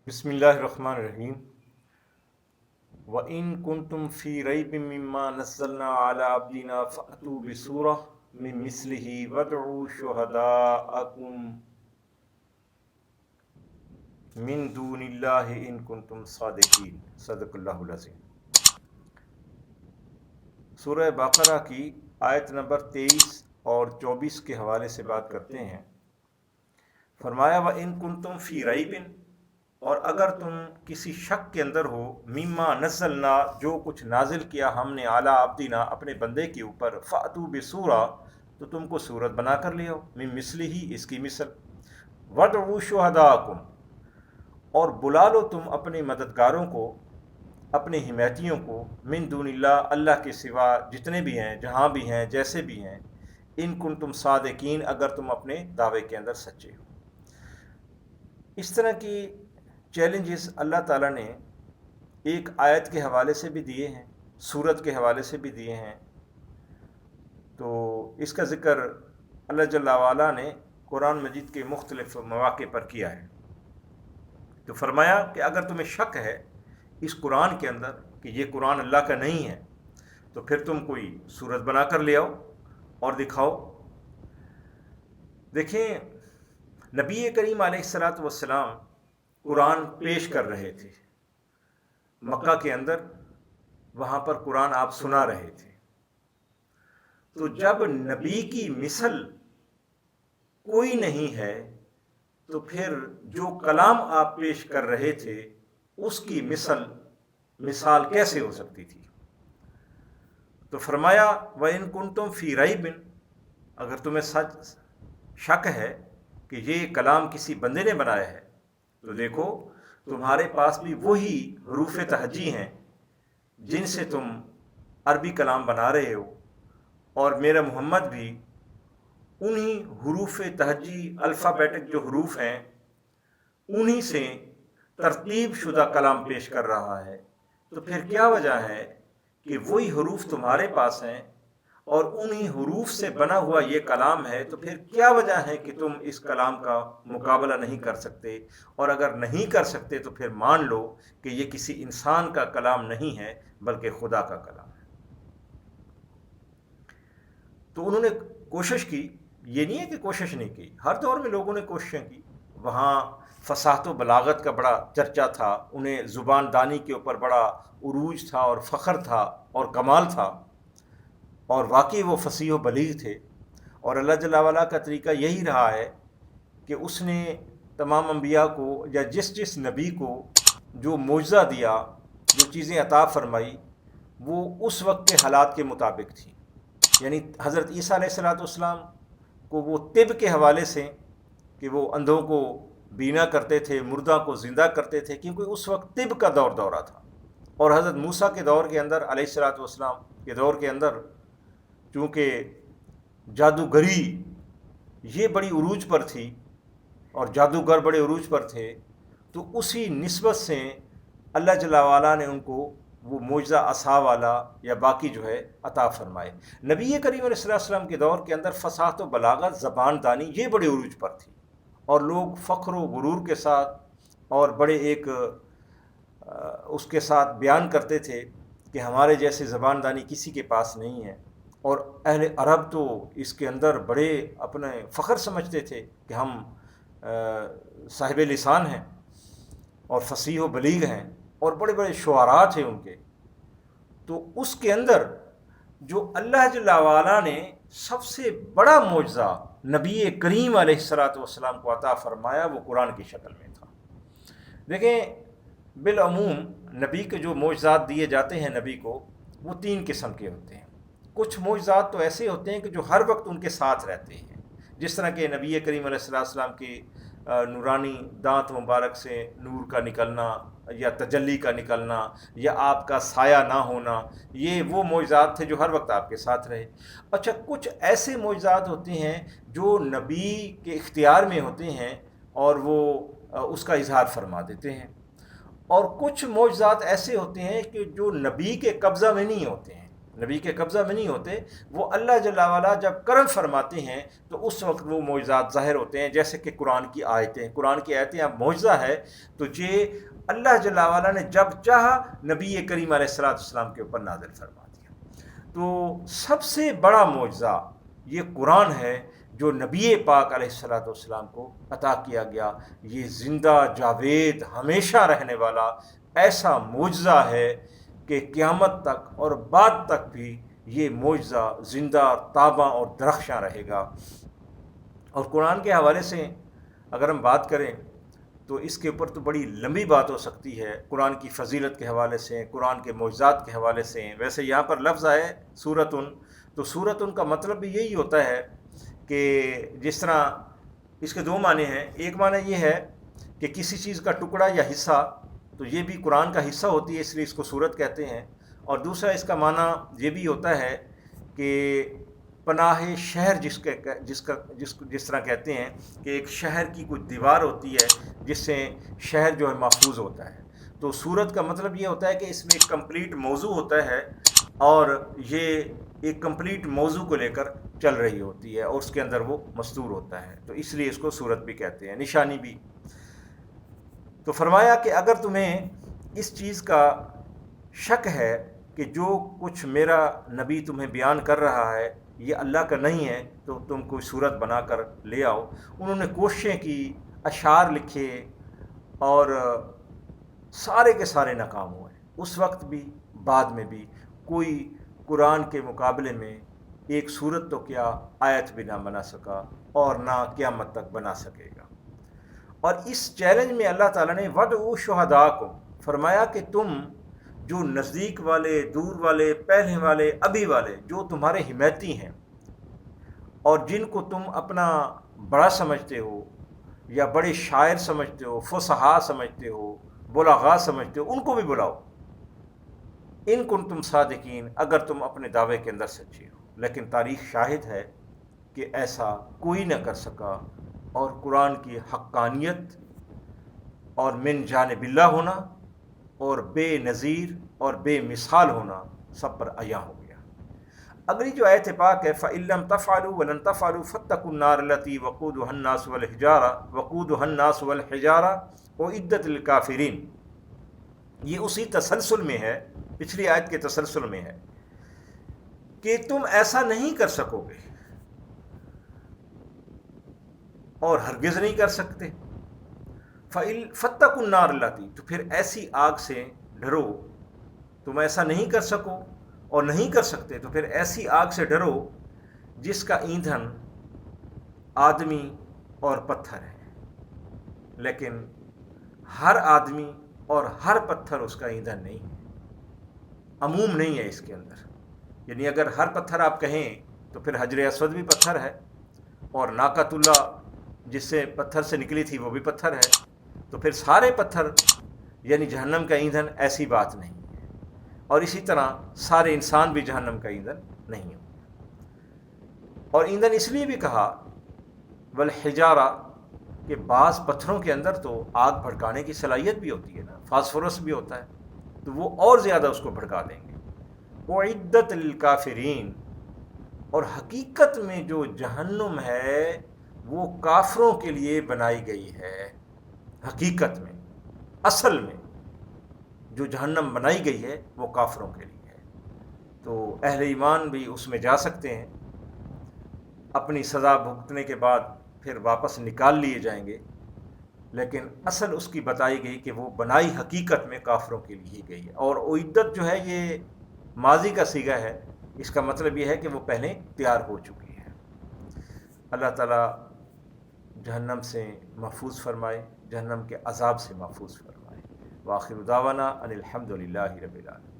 بسم اللہ الرحمن الرحیم وَإِن كُنتُمْ فِي رَيْبٍ مِّمَّا نَزَّلْنَا عَلَىٰ عَبْدِنَا فَأْتُوا بِسُورَةٍ مِّن مِّثْلِهِ وَادْعُوا شُهَدَاءَكُم مِّن دُونِ اللَّهِ إِن كُنتُمْ صَادِقِينَ۔ صدق اللہ العظیم۔ سورہ بقرہ کی آیت نمبر 23 اور 24 کے حوالے سے بات کرتے ہیں۔ فرمایا وَإِن كُنتُمْ فِي رَيْبٍ، اور اگر تم کسی شک کے اندر ہو، مما نزلنا، جو کچھ نازل کیا ہم نے، اعلیٰ عبدنا، اپنے بندے کے اوپر، فاتو بسورہ، تو تم کو صورت بنا کر لے آؤ، من مثلہ، اس کی مثل، وادعوا شہداءکم، اور بلا لو تم اپنے مددگاروں کو، اپنے حمایتیوں کو، من دون اللہ، اللہ کے سوا جتنے بھی ہیں، جہاں بھی ہیں، جیسے بھی ہیں، ان کنتم صادقین، اگر تم اپنے دعوے کے اندر سچے ہو۔ اس طرح کی چیلنجز اللہ تعالیٰ نے ایک آیت کے حوالے سے بھی دیے ہیں، سورت کے حوالے سے بھی دیے ہیں۔ تو اس کا ذکر اللہ جل وعلا نے قرآن مجید کے مختلف مواقع پر کیا ہے۔ تو فرمایا کہ اگر تمہیں شک ہے اس قرآن کے اندر کہ یہ قرآن اللہ کا نہیں ہے، تو پھر تم کوئی سورت بنا کر لے آؤ اور دکھاؤ۔ دیکھیں، نبی کریم علیہ الصلاۃ والسلام قرآن پیش کر رہے تھے مکہ کے اندر، وہاں پر قرآن آپ سنا رہے تھے۔ تو جب نبی کی مثل کوئی نہیں ہے تو پھر جو کلام آپ پیش کر رہے تھے اس کی مثال کیسے ہو سکتی تھی؟ تو فرمایا وَإِن كُنتُمْ فِي رَيْبٍ، اگر تمہیں سچ شک ہے کہ یہ کلام کسی بندے نے بنایا ہے، تو دیکھو تمہارے پاس بھی وہی حروف تہجی ہیں جن سے تم عربی کلام بنا رہے ہو، اور میرا محمد بھی انہی حروف تہجی، الفابیٹک جو حروف ہیں، انہی سے ترتیب شدہ کلام پیش کر رہا ہے۔ تو پھر کیا وجہ ہے کہ وہی حروف تمہارے پاس ہیں اور انہی حروف سے بنا ہوا یہ کلام ہے، تو پھر کیا وجہ ہے کہ تم اس کلام کا مقابلہ نہیں کر سکتے؟ اور اگر نہیں کر سکتے تو پھر مان لو کہ یہ کسی انسان کا کلام نہیں ہے بلکہ خدا کا کلام ہے۔ تو انہوں نے کوشش کی، یہ نہیں ہے کہ کوشش نہیں کی، ہر دور میں لوگوں نے کوششیں کی۔ وہاں فصاحت و بلاغت کا بڑا چرچا تھا، انہیں زبان دانی کے اوپر بڑا عروج تھا اور فخر تھا اور کمال تھا، اور واقعی وہ فصیح و بلیغ تھے۔ اور اللہ جل وعلا کا طریقہ یہی رہا ہے کہ اس نے تمام انبیاء کو، یا جس نبی کو جو معجزہ دیا، جو چیزیں عطا فرمائی، وہ اس وقت کے حالات کے مطابق تھیں۔ یعنی حضرت عیسیٰ علیہ والسلام کو وہ طب کے حوالے سے کہ وہ اندھوں کو بینا کرتے تھے، مردہ کو زندہ کرتے تھے، کیونکہ اس وقت طب کا دورہ تھا۔ اور حضرت موسیٰ کے دور کے اندر، علیہ والسلام کے دور کے اندر، چونکہ جادوگری یہ بڑی عروج پر تھی اور جادوگر بڑے عروج پر تھے، تو اسی نسبت سے اللہ جل وعلا نے ان کو وہ معجزہ عصا والا یا باقی جو ہے عطا فرمائے۔ نبی کریم علیہ السلام کے دور کے اندر فصاحت و بلاغت، زبان دانی یہ بڑے عروج پر تھی، اور لوگ فخر و غرور کے ساتھ اور بڑے ایک اس کے ساتھ بیان کرتے تھے کہ ہمارے جیسے زبان دانی کسی کے پاس نہیں ہے۔ اور اہل عرب تو اس کے اندر بڑے اپنے فخر سمجھتے تھے کہ ہم صاحب لسان ہیں اور فصیح و بلیغ ہیں، اور بڑے بڑے شعراء تھے ان کے۔ تو اس کے اندر جو اللہ جل وعلا نے سب سے بڑا معجزہ نبی کریم علیہ السلام کو عطا فرمایا، وہ قرآن کی شکل میں تھا۔ دیکھیں، بالعموم نبی کے جو معجزات دیے جاتے ہیں نبی کو، وہ 3 قسم کے ہوتے ہیں۔ کچھ معجزات تو ایسے ہوتے ہیں کہ جو ہر وقت ان کے ساتھ رہتے ہیں، جس طرح کہ نبی کریم علیہ السلام کے نورانی دانت مبارک سے نور کا نکلنا، یا تجلی کا نکلنا، یا آپ کا سایہ نہ ہونا، یہ وہ معجزات تھے جو ہر وقت آپ کے ساتھ رہے۔ اچھا، کچھ ایسے معجزات ہوتے ہیں جو نبی کے اختیار میں ہوتے ہیں اور وہ اس کا اظہار فرما دیتے ہیں، اور کچھ معجزات ایسے ہوتے ہیں کہ جو نبی کے قبضہ میں نہیں ہوتے ہیں، نبی کے قبضہ میں نہیں ہوتے. وہ اللہ جل وعلا جب کرم فرماتے ہیں تو اس وقت وہ معجزات ظاہر ہوتے ہیں. جیسے کہ قرآن کی آیتیں اب معجزہ ہے تو یہ اللہ جل وعلا نے جب چاہا نبی کریم علیہ السلام کے اوپر نازل فرما دیا. تو سب سے بڑا معجزہ یہ قرآن ہے جو نبی پاک علیہ السلام کو عطا کیا گیا. یہ زندہ جاوید ہمیشہ رہنے والا ایسا معجزہ ہے کہ قیامت تک اور بعد تک بھی یہ معجزہ زندہ تاباں اور درخشاں رہے گا. اور قرآن کے حوالے سے اگر ہم بات کریں تو اس کے اوپر تو بڑی لمبی بات ہو سکتی ہے. قرآن کی فضیلت کے حوالے سے، قرآن کے معجزات کے حوالے سے. ویسے یہاں پر لفظ آئے سورتن، تو سورتن کا مطلب بھی یہی ہوتا ہے کہ جس طرح اس کے دو معنی ہیں. ایک معنی یہ ہے کہ کسی چیز کا ٹکڑا یا حصہ، تو یہ بھی قرآن کا حصہ ہوتی ہے اس لیے اس کو سورت کہتے ہیں. اور دوسرا اس کا معنی یہ بھی ہوتا ہے کہ پناہ شہر جس طرح کہتے ہیں کہ ایک شہر کی کوئی دیوار ہوتی ہے جس سے شہر جو ہے محفوظ ہوتا ہے. تو سورت کا مطلب یہ ہوتا ہے کہ اس میں ایک کمپلیٹ موضوع ہوتا ہے اور یہ ایک کمپلیٹ موضوع کو لے کر چل رہی ہوتی ہے اور اس کے اندر وہ مستور ہوتا ہے، تو اس لیے اس کو سورت بھی کہتے ہیں، نشانی بھی. تو فرمایا کہ اگر تمہیں اس چیز کا شک ہے کہ جو کچھ میرا نبی تمہیں بیان کر رہا ہے یہ اللہ کا نہیں ہے تو تم کوئی صورت بنا کر لے آؤ. انہوں نے کوششیں کی، اشعار لکھے اور سارے کے سارے ناکام ہوئے. اس وقت بھی بعد میں بھی کوئی قرآن کے مقابلے میں ایک صورت تو کیا آیت بھی نہ بنا سکا اور نہ قیامت تک بنا سکے گا. اور اس چیلنج میں اللہ تعالیٰ نے وَدْعُوا شُهَدَاءَکُم، فرمایا کہ تم جو نزدیک والے، دور والے، پہلے والے، ابھی والے، جو تمہارے حمایتی ہیں اور جن کو تم اپنا بڑا سمجھتے ہو یا بڑے شاعر سمجھتے ہو، فصحاء سمجھتے ہو، بلغاء سمجھتے ہو، ان کو بھی بلاؤ. ان کنتم صادقین، اگر تم اپنے دعوے کے اندر سچے ہو. لیکن تاریخ شاہد ہے کہ ایسا کوئی نہ کر سکا اور قرآن کی حقانیت اور من جانب اللہ ہونا اور بے نظیر اور بے مثال ہونا سب پر عیاں ہو گیا. اگلی جو آیت پاک ہے فَإِن لَّمْ تَفْعَلُوا وَلَن تَفْعَلُوا فَاتَّقُوا النَّارَ الَّتِي وَقُودُهَا النَّاسُ وَالْحِجَارَةُ أُعِدَّتْ لِلْكَافِرِينَ. یہ اسی تسلسل میں ہے، پچھلی آیت کے تسلسل میں ہے کہ تم ایسا نہیں کر سکو گے اور ہرگز نہیں کر سکتے. فَاتَّقُوا النَّارَ الَّتِي، تو پھر ایسی آگ سے ڈرو. تم ایسا نہیں کر سکو اور نہیں کر سکتے تو پھر ایسی آگ سے ڈرو جس کا ایندھن آدمی اور پتھر ہے. لیکن ہر آدمی اور ہر پتھر اس کا ایندھن نہیں ہے، عموم نہیں ہے اس کے اندر. یعنی اگر ہر پتھر آپ کہیں تو پھر حجر اسود بھی پتھر ہے اور ناقۃ اللہ جس سے پتھر سے نکلی تھی وہ بھی پتھر ہے. تو پھر سارے پتھر یعنی جہنم کا ایندھن ایسی بات نہیں ہے. اور اسی طرح سارے انسان بھی جہنم کا ایندھن نہیں ہے. اور ایندھن اس لیے بھی کہا والحجارہ کہ بعض پتھروں کے اندر تو آگ بھڑکانے کی صلاحیت بھی ہوتی ہے نا، فاسفورس بھی ہوتا ہے، تو وہ اور زیادہ اس کو بھڑکا دیں گے. اعدت للکافرین، اور حقیقت میں جو جہنم ہے وہ کافروں کے لیے بنائی گئی ہے. حقیقت میں، اصل میں جو جہنم بنائی گئی ہے وہ کافروں کے لیے ہے. تو اہل ایمان بھی اس میں جا سکتے ہیں، اپنی سزا بھگتنے کے بعد پھر واپس نکال لیے جائیں گے. لیکن اصل اس کی بتائی گئی کہ وہ بنائی حقیقت میں کافروں کے لیے گئی ہے. اور اعدت جو ہے یہ ماضی کا صیغہ ہے، اس کا مطلب یہ ہے کہ وہ پہلے تیار ہو چکی ہے. اللہ تعالیٰ جہنم سے محفوظ فرمائے، جہنم کے عذاب سے محفوظ فرمائے. وآخر دعوانا ان الحمد للہ رب العالمین.